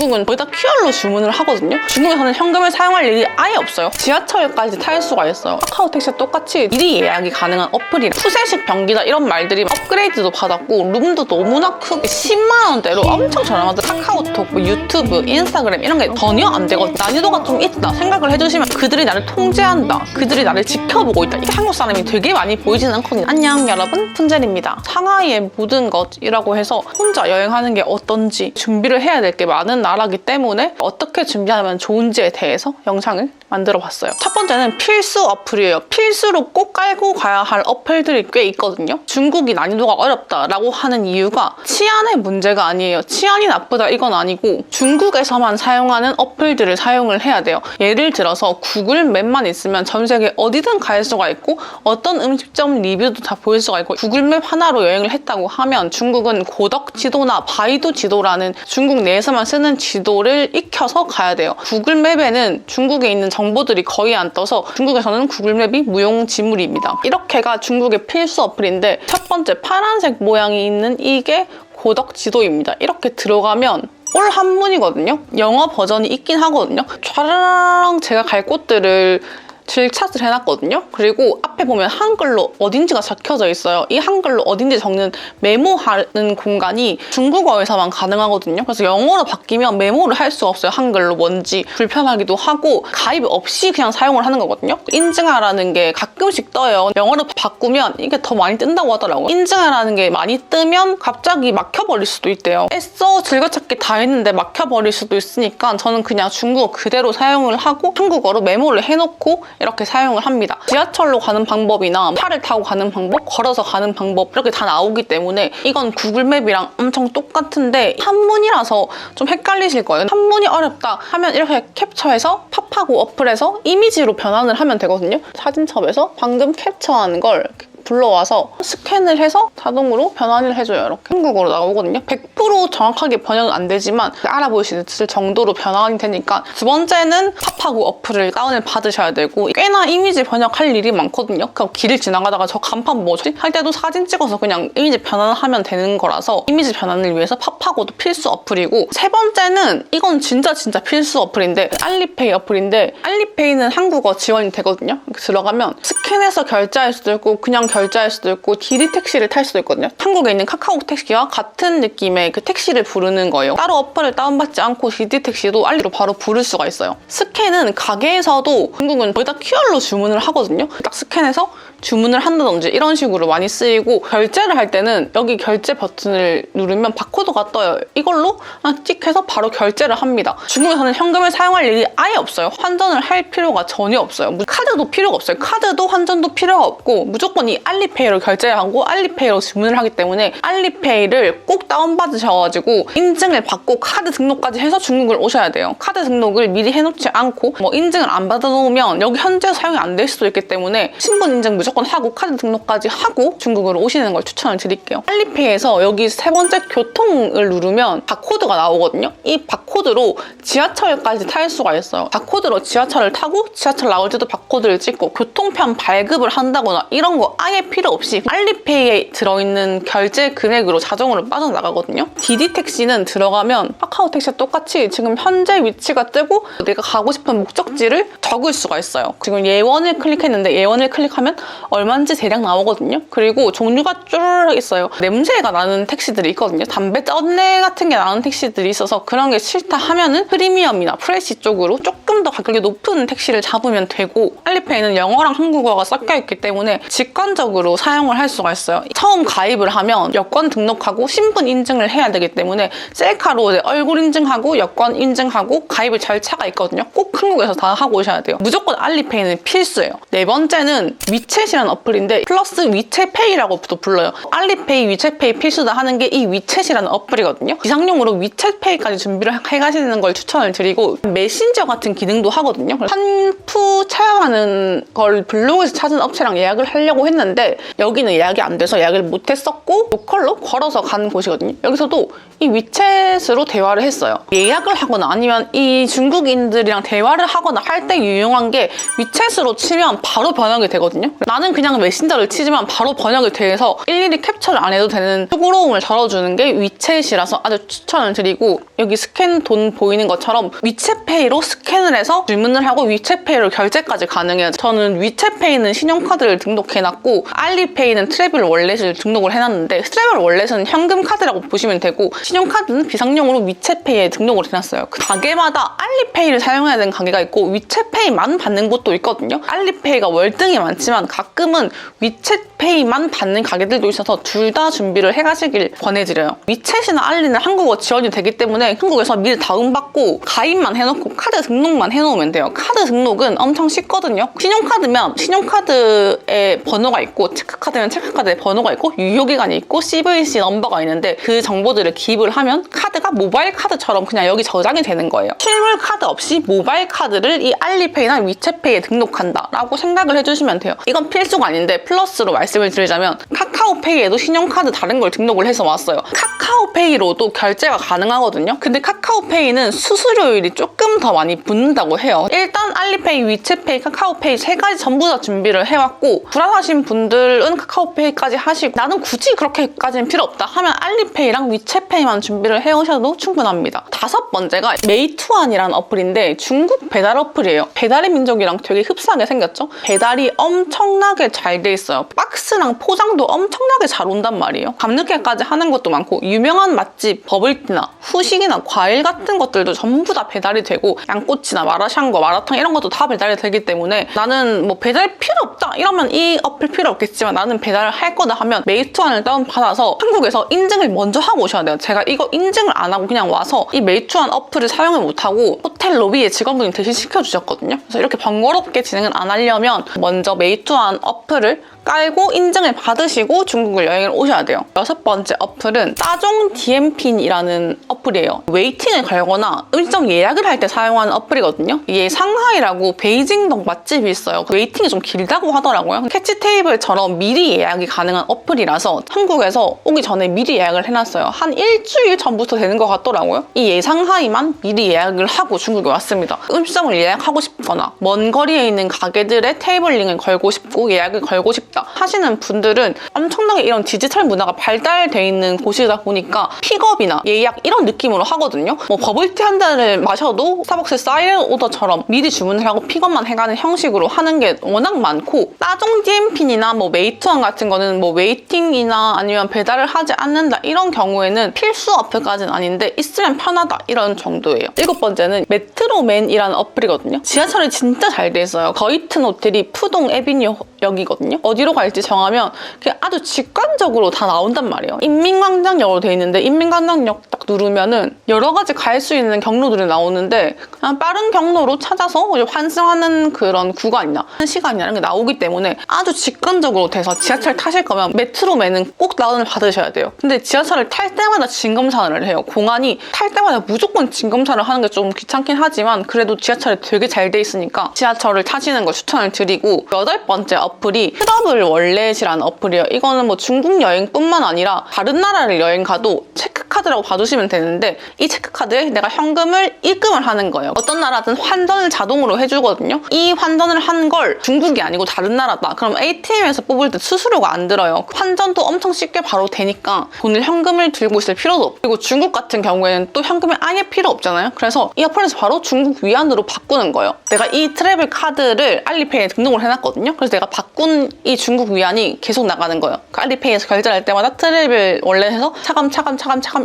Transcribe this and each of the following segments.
중국은 거의 다 QR로 주문을 하거든요. 중국에서는 현금을 사용할 일이 아예 없어요. 지하철까지 탈 수가 있어요. 카카오 택시 똑같이 미리 예약이 가능한 어플이라 푸세식 변기다 이런 말들이 업그레이드도 받았고 룸도 너무나 크게 10만 원대로 엄청 저렴하더라고요. 카카오톡, 유튜브, 인스타그램 이런 게 전혀 안 되거든요. 난이도가 좀 있다 생각을 해주시면 그들이 나를 통제한다, 그들이 나를 지켜보고 있다, 이게 한국 사람이 되게 많이 보이지는 않거든요. 안녕 여러분, 푼젤입니다. 상하이의 모든 것이라고 해서 혼자 여행하는 게 어떤지 준비를 해야 될 게 많은 나라기 때문에 어떻게 준비하면 좋은지에 대해서 영상을 만들어 봤어요. 첫 번째는 필수 어플이에요. 필수로 꼭 깔고 가야 할 어플들이 꽤 있거든요. 중국이 난이도가 어렵다라고 하는 이유가 치안의 문제가 아니에요. 치안이 나쁘다 이건 아니고 중국에서만 사용하는 어플들을 사용을 해야 돼요. 예를 들어서 구글 맵만 있으면 전 세계 어디든 갈 수가 있고 어떤 음식점 리뷰도 다 볼 수가 있고 구글 맵 하나로 여행을 했다고 하면 중국은 고덕 지도나 바이두 지도라는 중국 내에서만 쓰는 지도를 익혀서 가야 돼요. 구글 맵에는 중국에 있는 정보들이 거의 안 떠서 중국에서는 구글 맵이 무용지물입니다. 이렇게가 중국의 필수 어플인데 첫 번째 파란색 모양이 있는 이게 고덕 지도입니다. 이렇게 들어가면 올 한문이거든요. 영어 버전이 있긴 하거든요. 촤라랑 제가 갈 곳들을 질차를 해놨거든요. 그리고 앞에 보면 한글로 어딘지가 적혀져 있어요. 이 한글로 어딘지 적는 메모하는 공간이 중국어에서만 가능하거든요. 그래서 영어로 바뀌면 메모를 할 수가 없어요. 한글로 뭔지 불편하기도 하고 가입 없이 그냥 사용을 하는 거거든요. 인증하라는 게 가끔씩 떠요. 영어로 바꾸면 이게 더 많이 뜬다고 하더라고요. 인증하라는 게 많이 뜨면 갑자기 막혀버릴 수도 있대요. 애써 즐겨찾기 다 했는데 막혀버릴 수도 있으니까 저는 그냥 중국어 그대로 사용을 하고 한국어로 메모를 해놓고 이렇게 사용을 합니다. 지하철로 가는 방법이나 차를 타고 가는 방법, 걸어서 가는 방법 이렇게 다 나오기 때문에 이건 구글맵이랑 엄청 똑같은데 한문이라서 좀 헷갈리실 거예요. 한문이 어렵다 하면 이렇게 캡처해서 팝하고 어플에서 이미지로 변환을 하면 되거든요. 사진첩에서 방금 캡처한 걸 불러와서 스캔을 해서 자동으로 변환을 해줘요. 이렇게 한국어로 나오거든요. 100% 정확하게 번역은 안 되지만 알아보실 정도로 변환이 되니까. 두 번째는 팝하고 어플을 다운을 받으셔야 되고 꽤나 이미지 번역할 일이 많거든요. 그럼 길을 지나가다가 저 간판 뭐지? 할 때도 사진 찍어서 그냥 이미지 변환하면 되는 거라서 이미지 변환을 위해서 팝하고도 필수 어플이고, 세 번째는 이건 진짜 필수 어플인데 알리페이 어플인데 알리페이는 한국어 지원이 되거든요. 이렇게 들어가면 스캔해서 결제할 수도 있고 그냥 결제할 수도 있고 디디 택시를 탈 수도 있거든요. 한국에 있는 카카오 택시와 같은 느낌의 그 택시를 부르는 거예요. 따로 어플을 다운받지 않고 디디 택시도 알리로 바로 부를 수가 있어요. 스캔은 가게에서도 중국은 거의 다 QR로 주문을 하거든요. 딱 스캔해서 주문을 한다든지 이런 식으로 많이 쓰이고, 결제를 할 때는 여기 결제 버튼을 누르면 바코드가 떠요. 이걸로 찍해서 바로 결제를 합니다. 중국에서는 현금을 사용할 일이 아예 없어요. 환전을 할 필요가 전혀 없어요. 카드도 필요가 없어요. 카드도 환전도 필요가 없고 무조건 이 알리페이로 결제하고 알리페이로 주문을 하기 때문에 알리페이를 꼭 다운받으셔가지고 인증을 받고 카드 등록까지 해서 중국을 오셔야 돼요. 카드 등록을 미리 해놓지 않고 인증을 안 받아놓으면 여기 현재 사용이 안 될 수도 있기 때문에 신분 인증 무조건 하고 카드 등록까지 하고 중국으로 오시는 걸 추천을 드릴게요. 알리페이에서 여기 세 번째 교통을 누르면 바코드가 나오거든요. 이 바코드로 지하철까지 탈 수가 있어요. 바코드로 지하철을 타고 지하철 나올 때도 바코드를 찍고 교통편 발급을 한다거나 이런 거 아예 필요 없이 알리페이에 들어있는 결제 금액으로 자동으로 빠져나가거든요. 디디 택시는 들어가면 카카오 택시와 똑같이 지금 현재 위치가 뜨고 내가 가고 싶은 목적지를 적을 수가 있어요. 지금 예원을 클릭했는데 예원을 클릭하면 얼마인지 대략 나오거든요. 그리고 종류가 쭈르륵 있어요. 냄새가 나는 택시들이 있거든요. 담배 쩐내 같은 게 나는 택시들이 있어서 그런 게 싫다 하면은 프리미엄이나 프레시 쪽으로 조금 더 가격이 높은 택시를 잡으면 되고, 알리페이는 영어랑 한국어가 섞여 있기 때문에 직관적으로 사용을 할 수가 있어요. 처음 가입을 하면 여권 등록하고 신분 인증을 해야 되기 때문에 셀카로 얼굴 인증하고 여권 인증하고 가입을 절차가 있거든요. 꼭 한국에서 다 하고 오셔야 돼요. 무조건 알리페이는 필수예요. 네 번째는 위챗이라는 어플인데 플러스 위챗페이라고도 불러요. 알리페이, 위챗페이 필수다 하는 게 이 위챗이라는 어플이거든요. 비상용으로 위챗페이까지 준비를 해가시는 걸 추천을 드리고, 메신저 같은 기능도 하거든요. 환푸 체험하는 걸 블로그에서 찾은 업체랑 예약을 하려고 했는데 여기는 예약이 안 돼서 예약을 못했었고 로컬로 걸어서 간 곳이거든요. 여기서도 이 위챗으로 대화를 했어요. 예약을 하거나 아니면 이 중국인들이랑 대화를 하거나 할 때 유용한 게 위챗으로 치면 바로 번역이 되거든요. 나는 그냥 메신저를 치지만 바로 번역이 돼서 일일이 캡처를 안 해도 되는 수고로움을 덜어주는 게 위챗이라서 아주 추천을 드리고, 여기 스캔 돈 보이는 것처럼 위챗페이로 스캔을 해서 주문을 하고 위챗페이로 결제까지 가능해요. 저는 위챗페이는 신용카드를 등록해놨고 알리페이는 트래블 월렛을 등록을 해놨는데, 트래블 월렛은 현금 카드라고 보시면 되고 신용카드는 비상용으로 위챗페이에 등록을 해놨어요. 그 가게마다 알리페이를 사용해야 되는 가게가 있고 위챗페이만 받는 곳도 있거든요. 알리페이가 월등히 많지만 가끔은 위챗페이만 받는 가게들도 있어서 둘 다 준비를 해가시길 권해드려요. 위챗이나 알리는 한국어 지원이 되기 때문에 한국에서 미리 다운받고 가입만 해놓고 카드 등록만 해놓으면 돼요. 카드 등록은 엄청 쉽거든요. 신용카드면 신용카드에 번호가 있고 체크카드면 체크카드에 번호가 있고 유효기간이 있고 CVC 넘버가 있는데 그 정보들을 기입을 하면 카드가 모바일 카드처럼 그냥 여기 저장이 되는 거예요. 실물 카드 없이 모바일 카드를 이 알리페이나 위챗페이에 등록한다 라고 생각을 해주시면 돼요. 이건 필수가 아닌데 플러스로 말씀을 드리자면 카카오페이에도 신용카드 다른 걸 등록을 해서 왔어요. 카카오페이로도 결제가 가능하거든요. 근데 카카오페이는 수수료율이 조금 더 많이 붙는다고 해요. 일단 알리페이, 위챗페이, 카카오페이 세 가지 전부 다 준비를 해왔고, 불안하신 분들은 카카오페이까지 하시고 나는 굳이 그렇게까지는 필요 없다 하면 알리페이랑 위챗페이만 준비를 해오셔도 충분합니다. 다섯 번째가 메이투안이라는 어플인데 중국 배달 어플이에요. 배달의 민족이랑 되게 흡사하게 생겼죠? 배달이 엄청나게 잘 돼 있어요. 박스랑 포장도 엄청나게 잘 온단 말이에요. 밤늦게까지 하는 것도 많고 유명한 맛집 버블티나 후식이나 과일 같은 것들도 전부 다 배달이 되고 양꼬치나 마라샹궈, 마라탕 이런 것도 다 배달이 되기 때문에 나는 뭐 배달 필요 없다 이러면 이 어플 필요 없겠지만 나는 배달을 할 거다 하면 메이투안을 다운받아서 한국에서 인증을 먼저 하고 오셔야 돼요. 제가 이거 인증을 안 하고 그냥 와서 이 메이투안 어플을 사용을 못하고 호텔 로비에 직원분이 대신 시켜주셨거든요. 그래서 이렇게 번거롭게 진행을 안 하려면 먼저 메이투안 어플을 깔고 인증을 받으시고 중국을 여행을 오셔야 돼요. 여섯 번째 어플은 따종 DM핀이라는 어플이에요. 웨이팅을 걸거나 음식 예약을 할 때 사용하는 어플이거든요. 이게 상하이라고 베이징동 맛집이 있어요. 그 웨이팅이 좀 길다고 하더라고요. 캐치 테이블처럼 미리 예약이 가능한 어플이라서 한국에서 오기 전에 미리 예약을 해놨어요. 한 일주일 전부터 되는 것 같더라고요. 이 예상하이만 미리 예약을 하고 중국에 왔습니다. 음식점을 예약하고 싶거나 먼 거리에 있는 가게들의 테이블링을 걸고 싶고 예약을 걸고 싶다 하시는 분들은 엄청나게 이런 디지털 문화가 발달돼 있는 곳이다 보니까 픽업이나 예약 이런 느낌으로 하거든요. 뭐 버블티 한 잔을 마셔도 스타벅스 사이렌 오더처럼 미리 주문을 하고 픽업만 해가는 형식으로 하는 게 워낙 많고, 따종 DM핀이나 뭐 메이투안 같은 거는 뭐 웨이팅이나 아니면 배달을 하지 않는다 이런 경우에는 필수 어플까지는 아닌데 있으면 편하다 이런 정도예요. 일곱 번째는 메트로맨이라는 어플이거든요. 지하철이 진짜 잘 돼 있어요. 거이튼 호텔이 푸동 에비뉴역이거든요. 어디로 갈지 정하면 그냥 아주 직관적으로 다 나온단 말이에요. 인민광장역으로 돼 있는데 인민광장역 딱 누르면은 여러 가지 갈 수 있는 경로들이 나오는데 그냥 빠른 경로로 찾아서 환승하는 그런 구간이나 시간이나 이런 게 나오기 때문에 아주 직관적으로 돼서 지하철 타실 거면 메트로맨은 꼭 다운을 받으셔야 돼요. 근데 지하철을 탈 때마다 진검사를 해요. 공안이 탈 때마다 무조건 진검사를 하는 게 좀 귀찮긴 하지만 그래도 지하철이 되게 잘 돼 있으니까 지하철을 타시는 걸 추천을 드리고, 여덟 번째 어플이 트러블 월렛이라는 어플이에요. 이거는 뭐 중국 여행뿐만 아니라 다른 나라를 여행 가도 체크카드라고 봐주시면 되는데 이 체크카드에 내가 현금을 입금을 하는 거예요. 어떤 나라든 환전을 자동으로 해주거든요. 이 환전을 한 걸 중국이 아니고 다른 나라다. 그럼 ATM에서 뽑을 때 수수료가 안 들어요. 환전도 엄청 쉽게 바로 되니까 돈을 현금을 들고 있을 필요도 없고, 그리고 중국 같은 경우에는 또 현금이 아예 필요 없잖아요. 그래서 이 어플에서 바로 중국 위안으로 바꾸는 거예요. 내가 이 트래블 카드를 알리페이에 등록을 해놨거든요. 그래서 내가 바꾼 이 중국 위안이 계속 나가는 거예요. 그 알리페이에서 결제할 때마다 트래블 월렛에서 차감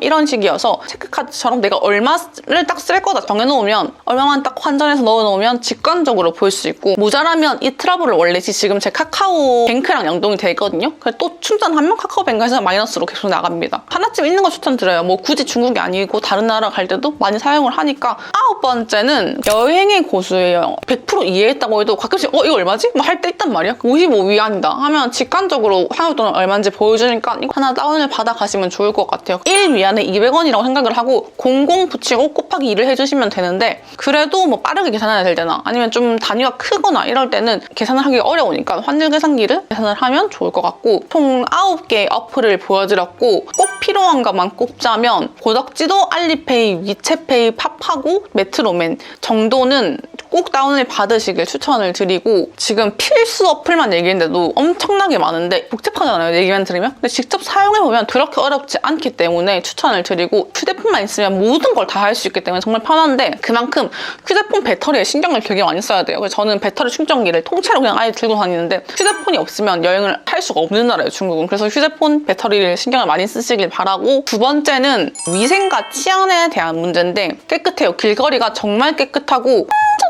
이런 식이어서 체크카드처럼 내가 얼마를 딱 쓸 거다 정해놓으면 얼마만 딱 환전해서 넣어놓으면 직관적으로 볼 수 있고, 모자라면 이 트러블 월렛이 지금 제 카카오뱅크랑 연동이 돼 있거든요. 그래서 또 충전하면 카카오뱅크에서 마이너스로 계속 나갑니다. 하나쯤 있는 거 추천드려요. 뭐 굳이 중국이 아니고 다른 나라 갈 때도 많이 사용을 하니까. 아홉 번째는 여행의 고수예요. 100% 이해했다고 해도 가끔씩 이거 얼마지? 뭐 할 때 있단 말이야. 55위안이다. 있습니다 하면 직관적으로 한국 돈은 얼마인지 보여주니까 이거 하나 다운을 받아 가시면 좋을 것 같아요. 1 위안에 200원이라고 생각을 하고 00 붙이고 곱하기 2를 해주시면 되는데 그래도 뭐 빠르게 계산해야 될 때나 아니면 좀 단위가 크거나 이럴 때는 계산을 하기 어려우니까 환율 계산기를 계산을 하면 좋을 것 같고 총 9개의 어플을 보여드렸고 꼭 필요한 것만 꼽자면 고덕지도, 알리페이, 위챗페이, 팝하고 메트로맨 정도는 꼭 다운을 받으시길 추천을 드리고 지금 필수 어플만 얘기했는데도 엄청나게 많은데 복잡하잖아요, 얘기만 들으면. 근데 직접 사용해보면 그렇게 어렵지 않기 때문에 추천을 드리고 휴대폰만 있으면 모든 걸 다 할 수 있기 때문에 정말 편한데 그만큼 휴대폰 배터리에 신경을 되게 많이 써야 돼요. 그래서 저는 배터리 충전기를 통째로 그냥 아예 들고 다니는데 휴대폰이 없으면 여행을 할 수가 없는 나라예요, 중국은. 그래서 휴대폰 배터리를 신경을 많이 쓰시길 바라고 두 번째는 위생과 치안에 대한 문제인데 깨끗해요. 길거리가 정말 깨끗하고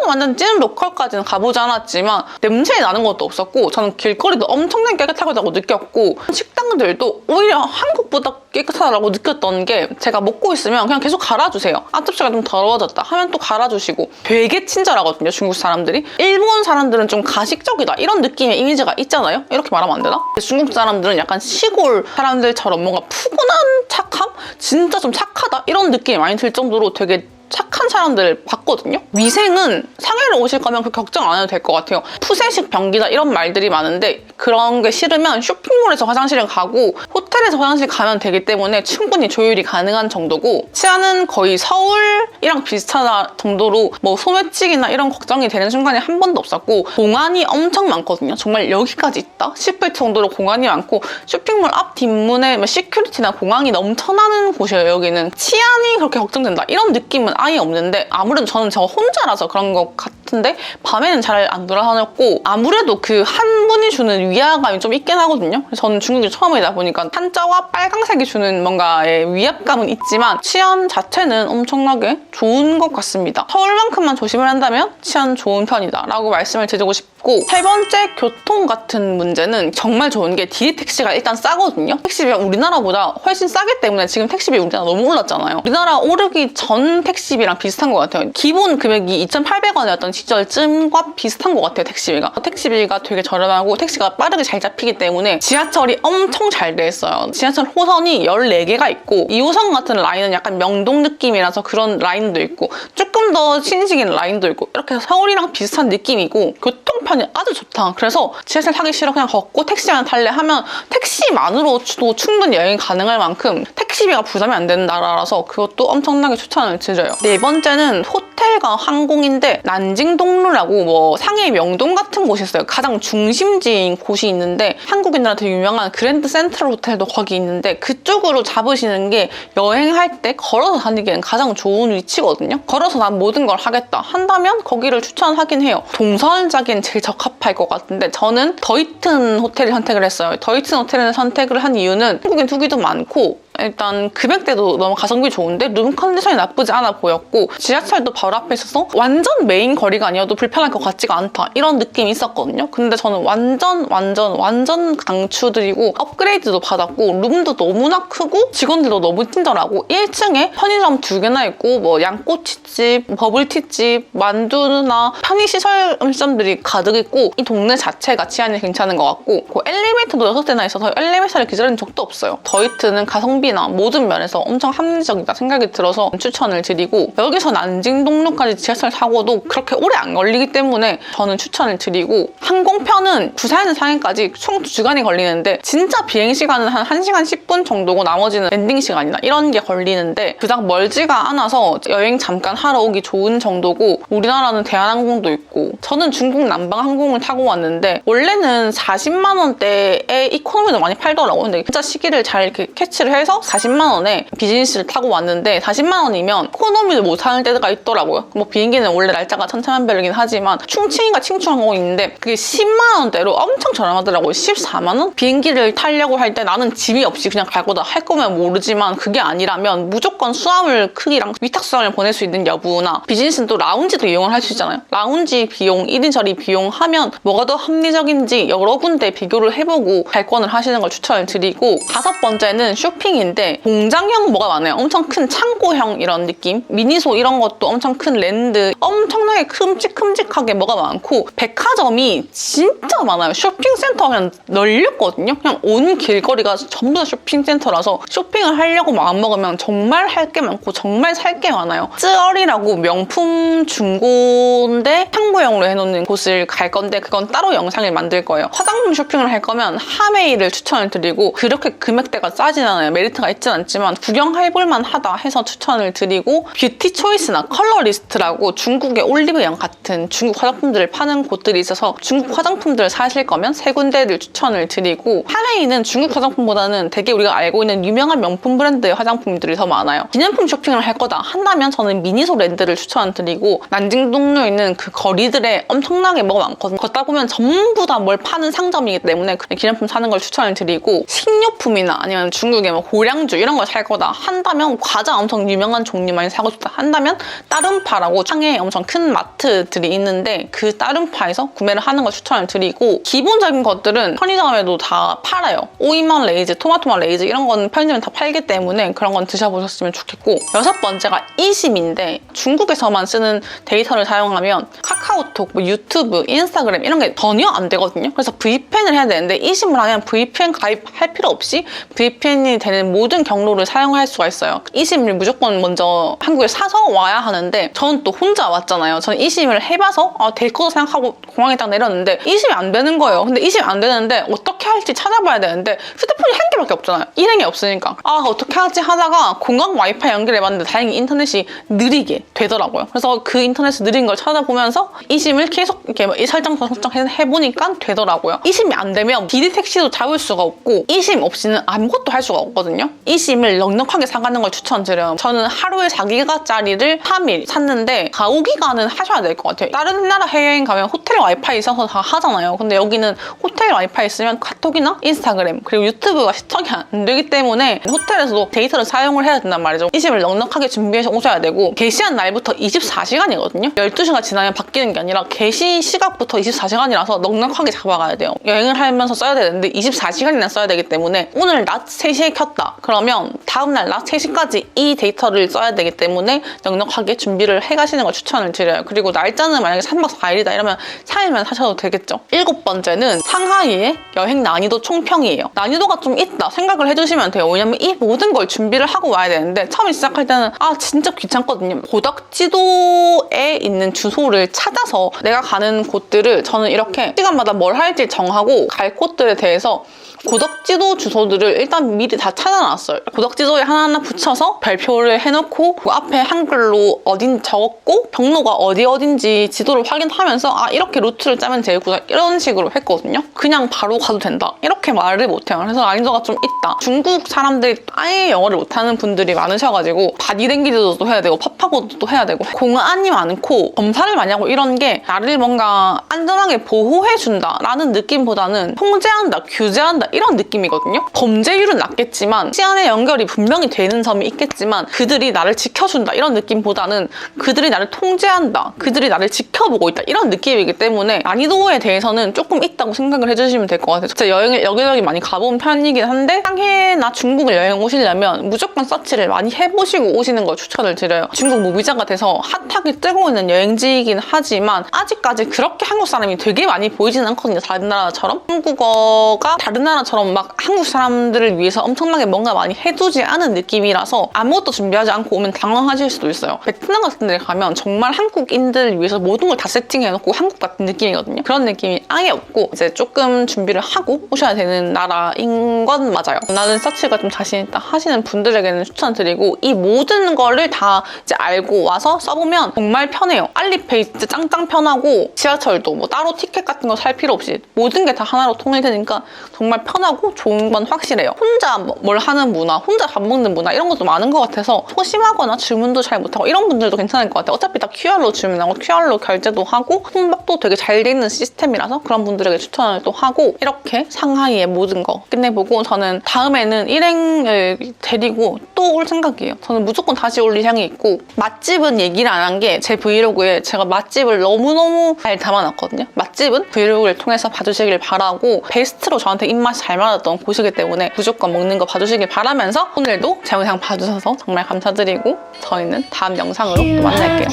완전 찐 로컬까지는 가보지 않았지만 냄새 나는 것도 없었고 저는 길거리도 엄청나게 깨끗하다고 느꼈고 식당들도 오히려 한국보다 깨끗하다고 느꼈던 게 제가 먹고 있으면 그냥 계속 갈아주세요. 앞접시가 좀 더러워졌다 하면 또 갈아주시고 되게 친절하거든요, 중국 사람들이. 일본 사람들은 좀 가식적이다 이런 느낌의 이미지가 있잖아요. 이렇게 말하면 안 되나? 중국 사람들은 약간 시골 사람들처럼 뭔가 푸근한 착함? 진짜 좀 착하다 이런 느낌이 많이 들 정도로 되게 착한 사람들 봤거든요. 위생은 상해를 오실 거면 그 걱정 안 해도 될 것 같아요. 푸세식 변기다 이런 말들이 많은데 그런 게 싫으면 쇼핑몰에서 화장실을 가고 호텔에서 화장실 가면 되기 때문에 충분히 조율이 가능한 정도고 치안은 거의 서울이랑 비슷하다 정도로 뭐 소매치기나 이런 걱정이 되는 순간이 한 번도 없었고 공안이 엄청 많거든요. 정말 여기까지 있다 싶을 정도로 공안이 많고 쇼핑몰 앞 뒷문에 뭐 시큐리티나 공안이 넘쳐나는 곳이에요. 여기는 치안이 그렇게 걱정된다 이런 느낌은 아예 없는데 아무래도 저는 저 혼자라서 그런 것 같은데 밤에는 잘 안 돌아다녔고 아무래도 그 한 분이 주는 위압감이 좀 있긴 하거든요. 그래서 저는 중국이 처음이다 보니까 한자와 빨강색이 주는 뭔가의 위압감은 있지만 치안 자체는 엄청나게 좋은 것 같습니다. 서울만큼만 조심을 한다면 치안 좋은 편이다 라고 말씀을 드리고 싶고 세 번째 교통 같은 문제는 정말 좋은 게 디디 택시가 일단 싸거든요. 택시비가 우리나라보다 훨씬 싸기 때문에 지금 택시비 우리나라 너무 올랐잖아요. 우리나라 오르기 전 택시비랑 비슷한 것 같아요. 기본 금액이 2,800원이었던 시절쯤과 비슷한 것 같아요, 택시비가. 택시비가 되게 저렴하고 택시가 빠르게 잘 잡히기 때문에 지하철이 엄청 잘 돼 있어요. 지하철 호선이 14개가 있고 2호선 같은 라인은 약간 명동 느낌이라서 그런 라인도 있고 조금 더 신식인 라인도 있고 이렇게 서울이랑 비슷한 느낌이고 교통편이 아주 좋다. 그래서 지하철 타기 싫어 그냥 걷고 택시만 탈래 하면 택시만으로도 충분히 여행 가능할 만큼 택시비가 부담이 안 되는 나라라서 그것도 엄청나게 추천을 드려요. 네 번째는 호텔과 항공인데 난징동루라고 뭐 상해 명동 같은 곳이 있어요. 가장 중심지인 곳이 있는데 한국인들한테 유명한 그랜드 센트럴 호텔도 거기 있는데 그쪽으로 잡으시는 게 여행할 때 걸어서 다니기에는 가장 좋은 위치거든요. 걸어서 난 모든 걸 하겠다 한다면 거기를 추천하긴 해요. 동선자기엔 제일 적합할 것 같은데 저는 더히튼 호텔을 선택을 했어요. 더히튼 호텔을 선택을 한 이유는 한국인 투기도 많고 일단 금액대도 너무 가성비 좋은데 룸 컨디션이 나쁘지 않아 보였고 지하철도 바로 앞에 있어서 완전 메인 거리가 아니어도 불편할 것 같지가 않다 이런 느낌이 있었거든요. 근데 저는 완전 강추드리고 업그레이드도 받았고 룸도 너무나 크고 직원들도 너무 친절하고 1층에 편의점 2개나 있고 뭐 양꼬치집, 버블티집, 만두나 편의시설 음식점들이 가득 있고 이 동네 자체가 치안이 괜찮은 것 같고 그 엘리베이터도 6대나 있어서 엘리베이터를 기다린 적도 없어요. 더히트는 가성비 나 모든 면에서 엄청 합리적이다 생각이 들어서 추천을 드리고 여기서 난징동루까지 지하철 타고도 그렇게 오래 안 걸리기 때문에 저는 추천을 드리고 항공편은 부산에서 상해까지 총 2시간이 걸리는데 진짜 비행시간은 한 1시간 10분 정도고 나머지는 랜딩 시간이나 이런 게 걸리는데 그닥 멀지가 않아서 여행 잠깐 하러 오기 좋은 정도고 우리나라는 대한항공도 있고 저는 중국 남방항공을 타고 왔는데 원래는 40만 원대에 이코노미도 많이 팔더라고요. 근데 진짜 시기를 잘 이렇게 캐치를 해서 40만 원에 비즈니스를 타고 왔는데 40만 원이면 이코노미를 못 타는 때가 있더라고요. 뭐 비행기는 원래 날짜가 천차만별이긴 하지만 충칭인가 칭추항공이 있는데 그게 10만 원대로 엄청 저렴하더라고요. 14만 원? 비행기를 타려고 할 때 나는 짐이 없이 그냥 갈 거다 할 거면 모르지만 그게 아니라면 무조건 수화물 크기랑 위탁수화물 보낼 수 있는 여부나 비즈니스는 또 라운지도 이용을 할 수 있잖아요. 라운지 비용, 1인 처리 비용 하면 뭐가 더 합리적인지 여러 군데 비교를 해보고 발권을 하시는 걸 추천을 드리고 5번째는 쇼핑인데 느낌인데 공장형 뭐가 많아요. 엄청 큰 창고형 이런 느낌. 미니소 이런 것도 엄청 큰 랜드, 엄청나게 큼직큼직하게 뭐가 많고 백화점이 진짜 많아요. 쇼핑센터 그냥 널렸거든요. 그냥 온 길거리가 전부 다 쇼핑센터라서 쇼핑을 하려고 마음먹으면 정말 할 게 많고 정말 살 게 많아요. 쯔얼이라고 명품 중고인데 창고형으로 해놓는 곳을 갈 건데 그건 따로 영상을 만들 거예요. 화장품 쇼핑을 할 거면 하메이를 추천을 드리고 그렇게 금액대가 싸진 않아요. 메리트가 있진 않지만 구경해볼만 하다 해서 추천을 드리고 뷰티 초이스나 컬러리스트라고 중국의 올리브영 같은 중국 화장품들을 파는 곳들이 있어서 중국 화장품들을 사실 거면 세 군데를 추천을 드리고 하메이는 중국 화장품보다는 되게 우리가 알고 있는 유명한 명품 브랜드의 화장품들이 더 많아요. 기념품 쇼핑을 할 거다 한다면 저는 미니소 랜드를 추천드리고 난징동로에 있는 그 거리들에 엄청나게 뭐가 많거든요. 걷다 보면 전부 다 뭘 파는 상점이기 때문에 기념품 사는 걸 추천을 드리고 식료품이나 아니면 중국의 뭐 고량주 이런 걸 살 거다 한다면 과자 엄청 유명한 종류 많이 사고 싶다 한다면 따른파라고 상해에 엄청 큰 마트들이 있는데 그 따른파에서 구매를 하는 걸 추천을 드리고 기본적인 것들은 편의점에도 다 팔아요. 오이만 레이즈, 토마토만 레이즈 이런 건 편의점에 다 팔기 때문에 그런 건 드셔보셨으면 좋겠고 여섯 번째가 이심인데 중국에서만 쓰는 데이터를 사용하면 카카오톡, 뭐 유튜브, 인스타그램 이런 게 전혀 안 되거든요. 그래서 VPN을 해야 되는데 이심을 하면 VPN 가입할 필요 없이 VPN이 되는 모든 경로를 사용할 수가 있어요. 이심을 무조건 먼저 한국에 사서 와야 하는데 저는 또 혼자 왔잖아요. 저는 이심을 해봐서 될 거다 생각하고 공항에 딱 내렸는데 이심이 안 되는 거예요. 근데 이심이 안 되는데 어떻게 할지 찾아봐야 되는데 휴대폰이 한 개밖에 없잖아요. 일행이 없으니까 어떻게 하지 하다가 공항 와이파이 연결해봤는데 다행히 인터넷이 느리게 되더라고요. 그래서 그 인터넷이 느린 걸 찾아보면서 이심을 계속 이렇게 설정해보니까 되더라고요. 이심이 안 되면滴滴택시도 잡을 수가 없고 이심 없이는 아무것도 할 수가 없거든요. 이심을 넉넉하게 사가는 걸 추천드려요. 저는 하루에 4기가짜리를 3일 샀는데 4~5기가는 하셔야 될 것 같아요. 다른 나라 해외여행 가면 호텔 와이파이 있어서 다 하잖아요. 근데 여기는 호텔 와이파이 있으면 카톡이나 인스타그램 그리고 유튜브가 시청이 안 되기 때문에 호텔에서도 데이터를 사용을 해야 된단 말이죠. 이심을 넉넉하게 준비해서 오셔야 되고 게시한 날부터 24시간이거든요. 12시가 지나면 바뀌는 게 아니라 게시 시각부터 24시간이라서 넉넉하게 잡아가야 돼요. 여행을 하면서 써야 되는데 24시간이나 써야 되기 때문에 오늘 낮 3시에 켰다. 그러면 다음날 낮 3시까지 이 데이터를 써야 되기 때문에 넉넉하게 준비를 해가시는 걸 추천을 드려요. 그리고 날짜는 만약에 3박 4일이다 이러면 3일만 사셔도 되겠죠. 7번째는 상하이의 여행 난이도 총평이에요. 난이도가 좀 있다 생각을 해주시면 돼요. 왜냐면 이 모든 걸 준비를 하고 와야 되는데 처음에 시작할 때는 진짜 귀찮거든요. 고덕지도에 있는 주소를 찾아서 내가 가는 곳들을 저는 이렇게 시간마다 뭘 할지 정하고 갈 곳들에 대해서 고덕지도 주소들을 일단 미리 다 찾아놨어요. 고덕지도에 하나하나 붙여서 별표를 해놓고 그 앞에 한글로 어딘 적었고 경로가 어딘지 지도를 확인하면서 이렇게 루트를 짜면 되겠구나 이런 식으로 했거든요. 그냥 바로 가도 된다 이렇게 말을 못해요. 그래서 난이도가 좀 있다. 중국 사람들이 아예 영어를 못하는 분들이 많으셔가지고 바디랭귀지도 해야 되고 파파고도 해야 되고 공안이 많고 검사를 많이 하고 이런 게 나를 뭔가 안전하게 보호해준다 라는 느낌보다는 통제한다, 규제한다 이런 느낌이거든요. 범죄율은 낮겠지만 치안의 연결이 분명히 되는 점이 있겠지만 그들이 나를 지켜준다 이런 느낌보다는 그들이 나를 통제한다, 그들이 나를 지켜보고 있다 이런 느낌이기 때문에 난이도에 대해서는 조금 있다고 생각을 해주시면 될 것 같아요. 진짜 여행을 여기저기 많이 가본 편이긴 한데 상해나 중국을 여행 오시려면 무조건 서치를 많이 해보시고 오시는 걸 추천을 드려요. 중국 무비자가 돼서 핫하게 뜨고 있는 여행지이긴 하지만 아직까지 그렇게 한국 사람이 되게 많이 보이지는 않거든요. 다른 나라처럼 한국어가 다른 나라처럼 막 한국 사람들을 위해서 엄청나게 뭔가 많이 해두지 않은 느낌이라서 아무것도 준비하지 않고 오면 당황하실 수도 있어요. 베트남 같은 데 가면 정말 한국인들을 위해서 모든 걸 다 세팅해놓고 한국 같은 느낌이거든요. 그런 느낌이 아예 없고 이제 조금 준비를 하고 오셔야 되는 나라인 건 맞아요. 나는 서치가 좀 자신 있다 하시는 분들에게는 추천드리고 이 모든 거를 다 이제 알고 와서 써보면 정말 편해요. 알리페이 진짜 짱짱 편하고 지하철도 뭐 따로 티켓 같은 거 살 필요 없이 모든 게 다 하나로 통일되니까 정말 편하고 좋은 건 확실해요. 혼자 뭘 하는 문화, 혼자 밥 먹는 문화 이런 것도 많은 것 같아서 소심하거나 주문도 잘 못하고 이런 분들도 괜찮을 것 같아요. 어차피 다 QR로 주문하고 QR로 결제도 하고 혼밥도 되게 잘 돼 있는 시스템이라서 그런 분들에게 추천을 또 하고 이렇게 상하이의 모든 거 끝내보고 저는 다음에는 일행을 데리고 또 올 생각이에요. 저는 무조건 다시 올 의향이 있고 맛집은 얘기를 안 한 게 제 브이로그에 제가 맛집을 너무너무 잘 담아놨거든요. 맛집은 브이로그를 통해서 봐주시길 바라고 베스트로 저한테 입맛이 입맛이 잘 맞았던 곳이기 때문에 무조건 먹는 거 봐주시길 바라면서 오늘도 제 영상 봐주셔서 정말 감사드리고 저희는 다음 영상으로 또 만날게요.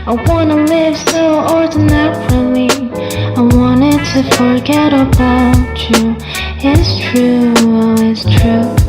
I wanna live so ordinarily. I wanted to forget about you. It's true, oh, it's true.